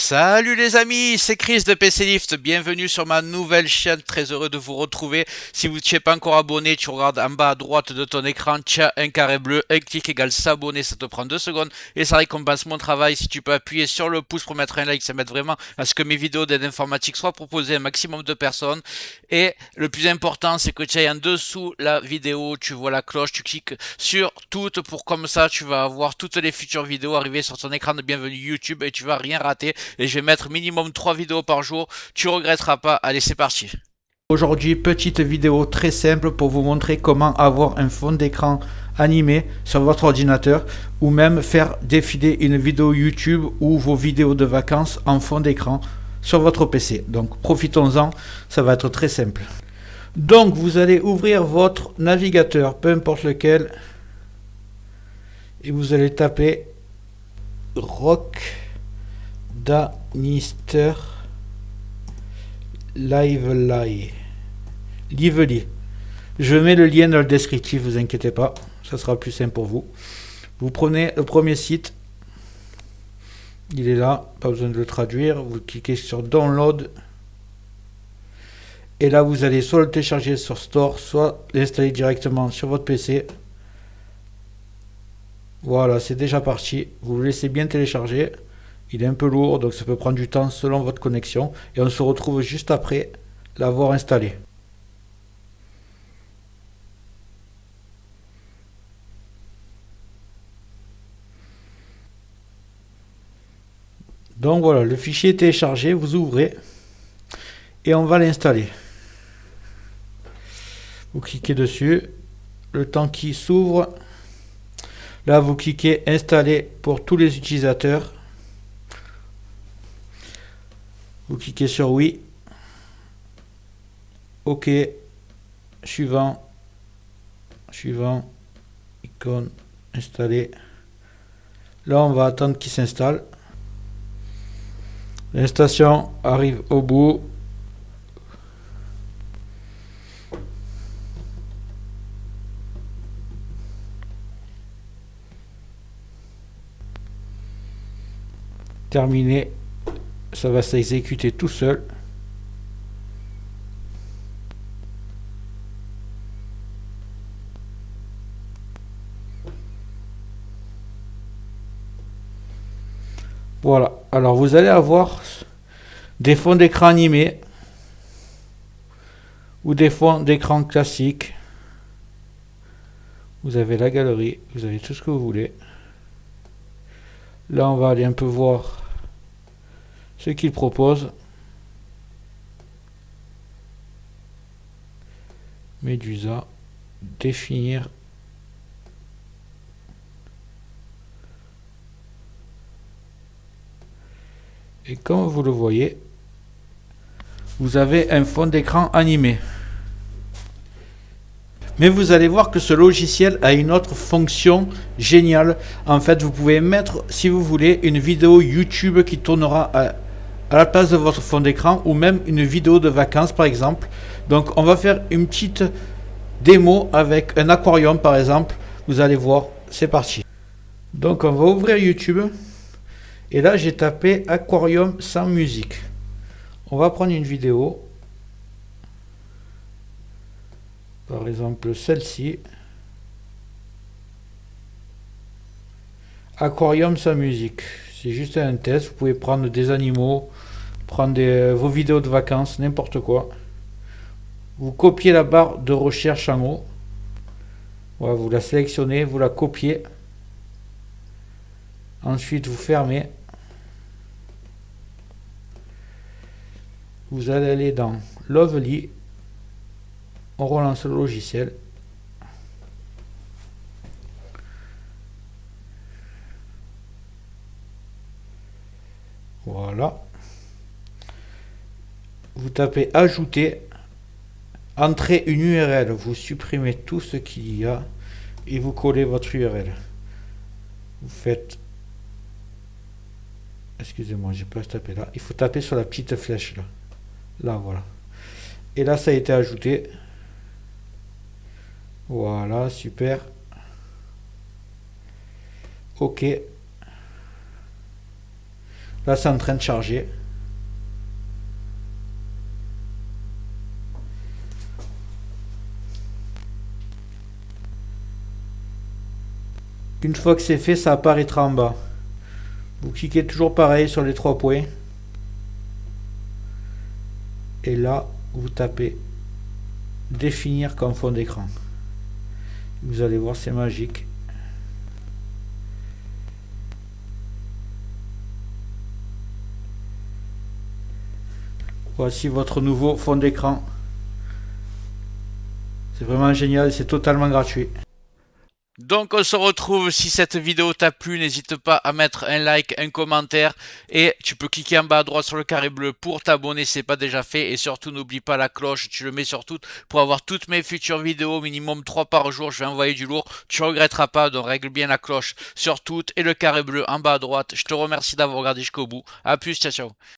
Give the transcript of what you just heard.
Salut les amis, c'est Chris de PC Lift, bienvenue sur ma nouvelle chaîne, très heureux de vous retrouver. Si vous ne t'es pas encore abonné, tu regardes en bas à droite de ton écran, tu as un carré bleu, un clic égale s'abonner, ça te prend 2 secondes et ça récompense mon travail. Si tu peux appuyer sur le pouce pour mettre un like, ça m'aide vraiment à ce que mes vidéos d'aide informatique soient proposées à un maximum de personnes. Et le plus important, c'est que tu ailles en dessous la vidéo, tu vois la cloche, tu cliques sur toutes pour comme ça tu vas avoir toutes les futures vidéos arriver sur ton écran de bienvenue YouTube et tu vas rien rater et je vais mettre minimum 3 vidéos par jour. Tu regretteras pas. Allez, c'est parti. Aujourd'hui, petite vidéo très simple pour vous montrer comment avoir un fond d'écran animé sur votre ordinateur ou même faire défiler une vidéo YouTube ou vos vidéos de vacances en fond d'écran sur votre PC. Donc profitons-en, ça va être très simple. Donc vous allez ouvrir votre navigateur, peu importe lequel, et vous allez taper Rock Danister Lively. Je mets le lien dans le descriptif, vous inquiétez pas, ça sera plus simple pour vous. Vous prenez le premier site, il est là, pas besoin de le traduire, vous cliquez sur Download, et là vous allez soit le télécharger sur Store, soit l'installer directement sur votre PC. Voilà, c'est déjà parti, vous le laissez bien télécharger. Il est un peu lourd, donc ça peut prendre du temps selon votre connexion. Et on se retrouve juste après l'avoir installé. Donc voilà, le fichier est téléchargé, vous ouvrez et on va l'installer. Vous cliquez dessus, le temps qui s'ouvre. Là, vous cliquez installer pour tous les utilisateurs. Vous cliquez sur oui. OK. Suivant. Icône installée. Là, on va attendre qu'il s'installe. L'installation arrive au bout. Terminé. Ça va s'exécuter tout seul. Voilà. Alors vous allez avoir des fonds d'écran animés ou des fonds d'écran classiques. Vous avez la galerie, vous avez tout ce que vous voulez. Là, on va aller un peu voir ce qu'il propose. Medusa, définir. Et comme vous le voyez, vous avez un fond d'écran animé. Mais vous allez voir que ce logiciel a une autre fonction géniale. En fait, vous pouvez mettre, si vous voulez, une vidéo YouTube qui tournera à la place de votre fond d'écran ou même une vidéo de vacances par exemple. Donc on va faire une petite démo avec un aquarium par exemple. Vous allez voir, c'est parti. Donc on va ouvrir YouTube. Et là j'ai tapé aquarium sans musique. On va prendre une vidéo. Par exemple celle-ci. Aquarium sans musique. C'est juste un test. Vous pouvez prendre des animaux, prendre vos vidéos de vacances, n'importe quoi. Vous copiez la barre de recherche en haut. Voilà, vous la sélectionnez, vous la copiez. Ensuite, vous fermez. Vous allez aller dans Lovely. On relance le logiciel. Voilà. Vous tapez ajouter. Entrez une URL. Vous supprimez tout ce qu'il y a et vous collez votre URL. Vous faites. Excusez-moi, j'ai pas tapé là. Il faut taper sur la petite flèche là. Là, voilà. Et là, ça a été ajouté. Voilà, super. OK. Là, c'est en train de charger. Une fois que c'est fait, ça apparaîtra en bas. Vous cliquez toujours pareil sur les 3 points. Et là, vous tapez définir comme fond d'écran. Vous allez voir, c'est magique. Voici votre nouveau fond d'écran. C'est vraiment génial, c'est totalement gratuit. Donc on se retrouve, si cette vidéo t'a plu, n'hésite pas à mettre un like, un commentaire et tu peux cliquer en bas à droite sur le carré bleu pour t'abonner si ce n'est pas déjà fait et surtout n'oublie pas la cloche, tu le mets sur toutes pour avoir toutes mes futures vidéos, minimum 3 par jour, je vais envoyer du lourd, tu regretteras pas, donc règle bien la cloche sur toutes et le carré bleu en bas à droite. Je te remercie d'avoir regardé jusqu'au bout, à plus, ciao ciao.